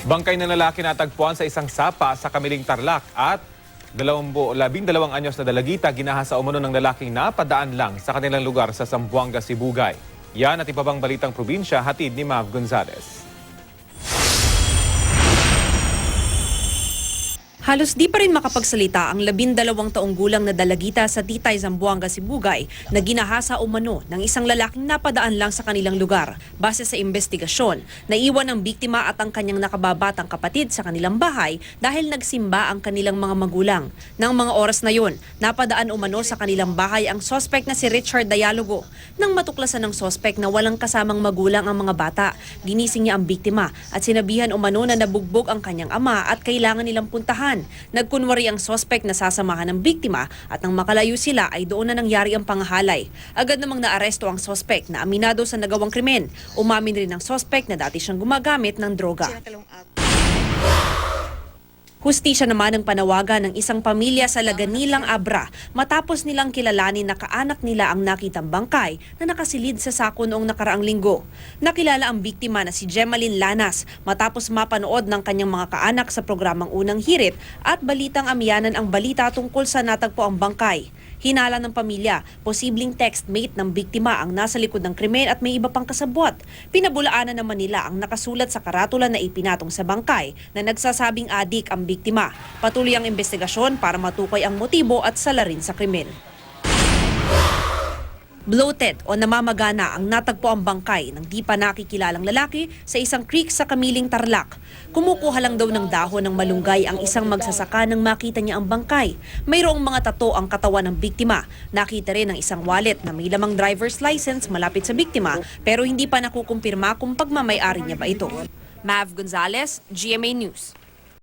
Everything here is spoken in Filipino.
Bangkay na lalaki natagpuan sa isang sapa sa Kamiling Tarlac at 12 anyos na dalagita ginahasa umano ng lalaking napadaan lang sa kanilang lugar sa Zamboanga, Sibugay. Yan at iba pang balitang probinsya, hatid ni Mav Gonzalez. Halos di pa rin makapagsalita ang 12 taong gulang na dalagita sa Titay, Zamboanga, Sibugay na ginahasa umano ng isang lalaking napadaan lang sa kanilang lugar. Base sa investigasyon, naiwan ang biktima at ang kanyang nakababatang kapatid sa kanilang bahay dahil nagsimba ang kanilang mga magulang. Nang mga oras na yon, napadaan umano sa kanilang bahay ang sospek na si Richard Dialogo. Nang matuklasan ng sospek na walang kasamang magulang ang mga bata, ginising niya ang biktima at sinabihan umano na nabugbog ang kanyang ama at kailangan nilang puntahan. Nagkunwari ang sospek na sasamahan ng biktima at nang makalayo sila ay doon na nangyari ang pangahalay. Agad namang naaresto ang sospek na aminado sa nagawang krimen. Umamin rin ang sospek na dati siyang gumagamit ng droga. Hustisya naman ang panawagan ng isang pamilya sa Laganilang, Abra matapos nilang kilalanin na kaanak nila ang nakitang bangkay na nakasilid sa sako noong nakaraang linggo. Nakilala ang biktima na si Gemaline Lanas matapos mapanood ng kanyang mga kaanak sa programang Unang Hirit at Balitang Amyanan ang balita tungkol sa natagpo ang bangkay. Hinala ng pamilya, posibleng textmate ng biktima ang nasa likod ng krimen at may iba pang kasabwat. Pinabulaanan naman nila ang nakasulat sa karatula na ipinatong sa bangkay na nagsasabing adik ang biktima. Patuloy ang investigasyon para matukoy ang motibo at salarin sa krimen. Bloated o namamagana ang natagpo ang bangkay ng di pa nakikilalang lalaki sa isang creek sa Kamiling, Tarlac. Kumukuha lang daw ng dahon ng malunggay ang isang magsasaka nang makita niya ang bangkay. Mayroong mga tato ang katawan ng biktima. Nakita rin ang isang wallet na may lamang driver's license malapit sa biktima pero hindi pa nakukumpirma kung pagmamay-ari niya ba ito. Mav Gonzalez, GMA News.